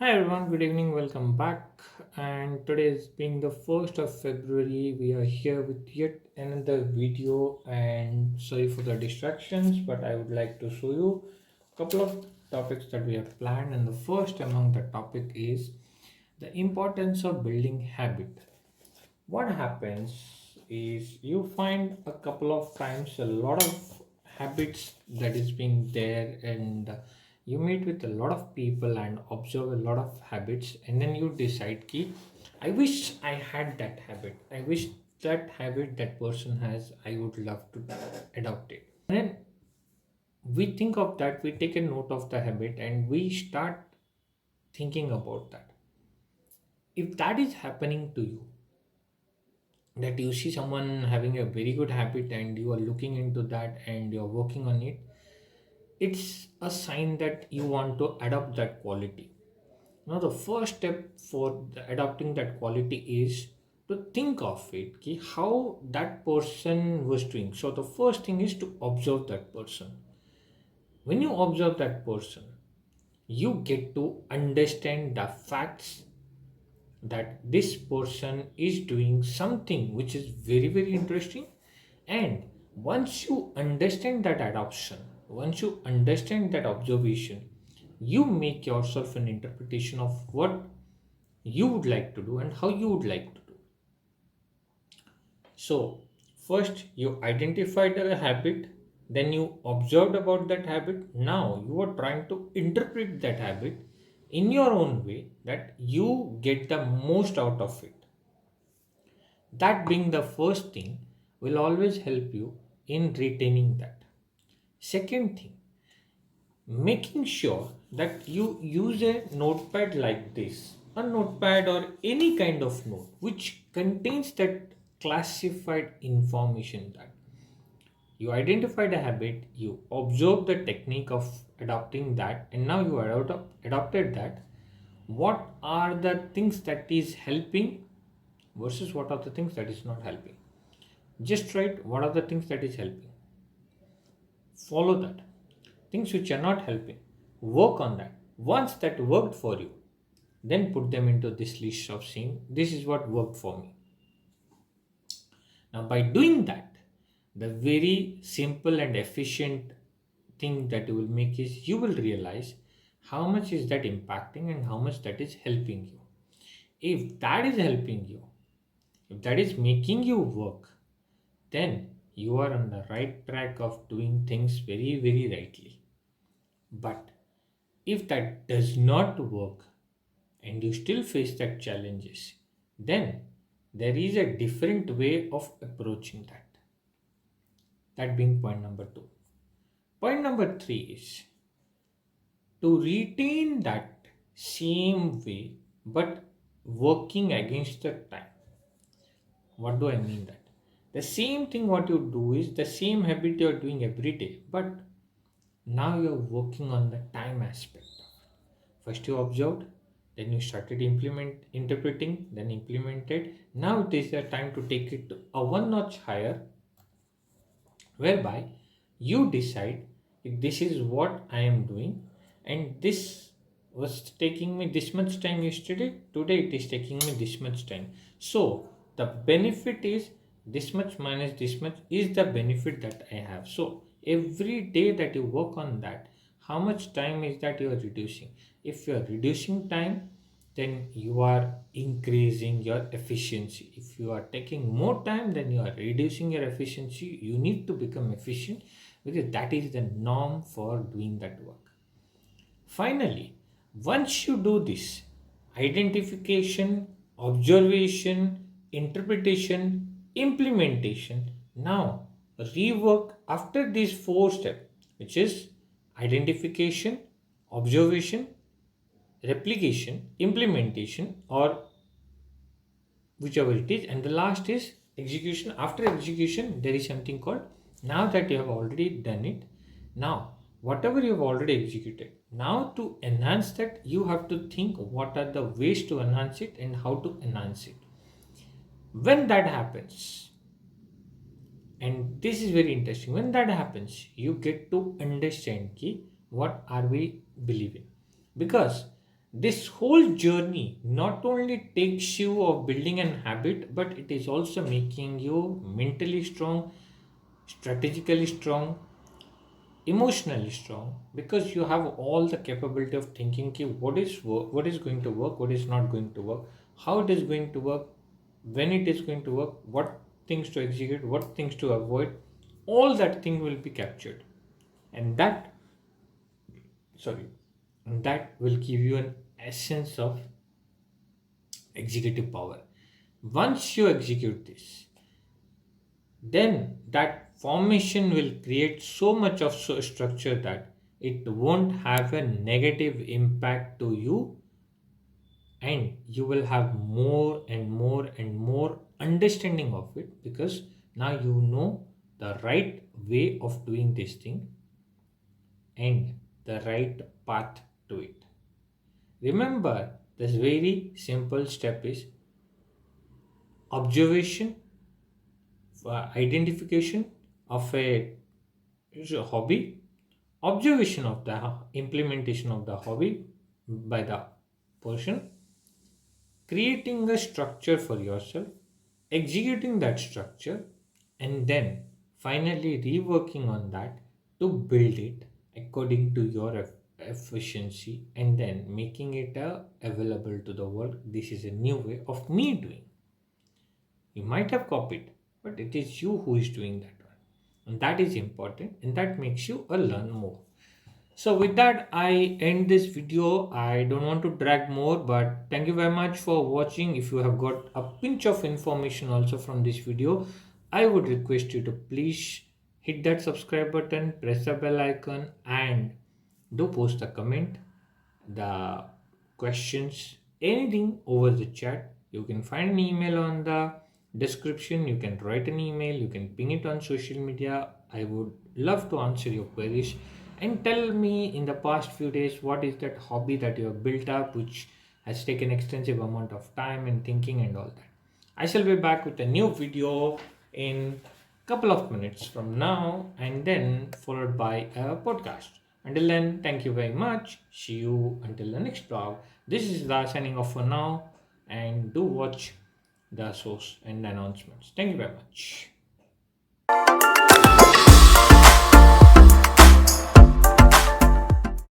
Hi everyone, good evening, welcome back. And today is being the 1st of February. We are here with yet another video. And sorry for the distractions, but I would like to show you a couple of topics that we have planned. And the first among the topic is the importance of building habit. What happens is you find a couple of times a lot of habits that is being there, and you meet with a lot of people and observe a lot of habits, and then you decide ki I wish I had that habit, I wish that habit that person has, I would love to adopt it. And then we think of that, we take a note of the habit and we start thinking about that. If that is happening to you, that you see someone having a very good habit and you are looking into that and you're working on it, it's a sign that you want to adopt that quality. Now the first step for adopting that quality is to think of it ki how that person was doing. So the first thing is to observe that person. When you observe that person, you get to understand the facts that this person is doing something which is very very interesting. And once you understand that adoption, once you understand that observation, you make yourself an interpretation of what you would like to do and how you would like to do. So first you identified a habit, then you observed about that habit. Now you are trying to interpret that habit in your own way that you get the most out of it. That being the first thing will always help you in retaining that. Second thing, making sure that you use a notepad like this, a notepad or any kind of note which contains that classified information, that you identified a habit, you observe the technique of adopting that, and now you adopted that. What are the things that is helping versus what are the things that is not helping? Just write what are the things that is helping. Follow that. Things which are not helping, work on that. Once that worked for you, then put them into this list of saying, this is what worked for me. Now, by doing that, the very simple and efficient thing that you will make is you will realize how much is that impacting and how much that is helping you. If that is helping you, if that is making you work, then you are on the right track of doing things very, very rightly. But if that does not work and you still face that challenges, then there is a different way of approaching that. That being point number two. Point number three is to retain that same way but working against the time. What do I mean that? The same thing what you do is the same habit you are doing every day, but now you are working on the time aspect. First you observed, then you started interpreting, then implemented. Now it is the time to take it to a one notch higher, whereby you decide if this is what I am doing, and this was taking me this much time yesterday, today it is taking me this much time. So the benefit is this much minus this much is the benefit that I have. So every day that you work on that, how much time is that you are reducing? If you are reducing time, then you are increasing your efficiency. If you are taking more time, then you are reducing your efficiency. You need to become efficient because that is the norm for doing that work. Finally, once you do this identification, observation, interpretation, implementation, now rework after these four steps, which is identification, observation, replication, implementation, or whichever it is, and the last is execution. After execution, there is something called, now that you have already done it, now whatever you have already executed, now to enhance that, you have to think what are the ways to enhance it and how to enhance it. When that happens, and this is very interesting, when that happens, you get to understand ki what are we believing, because This whole journey not only takes you of building an habit, but it is also making you mentally strong, strategically strong, emotionally strong, because you have all the capability of thinking ki what is going to work, what is not going to work, how it is going to work, when it is going to work, what things to execute, what things to avoid. All that thing will be captured, and that, sorry, and that will give you an essence of executive power. Once you execute this, then that formation will create so much of structure that it won't have a negative impact to you, and you will have more and more and more understanding of it, because now you know the right way of doing this thing and the right path to it. Remember, this very simple step is observation, identification of a hobby, observation of the implementation of the hobby by the person, creating a structure for yourself, executing that structure, and then finally reworking on that to build it according to your efficiency, and then making it available to the world. This is a new way of me doing. You might have copied, but it is you who is doing that one. And that is important, and that makes you a learn more. So with that, I end this video. I don't want to drag more, but thank you very much for watching. If you have got a pinch of information also from this video, I would request you to please hit that subscribe button, press the bell icon, and do post a comment, the questions, anything over the chat. You can find an email on the description. You can write an email, you can ping it on social media. I would love to answer your queries, and tell me in the past few days what is that hobby that you have built up which has taken extensive amount of time and thinking and all that. I shall be back with a new video in couple of minutes from now, and then followed by a podcast. Until then, thank you very much. See you until the next vlog. This is the signing off for now, and do watch the source and announcements. Thank you very much.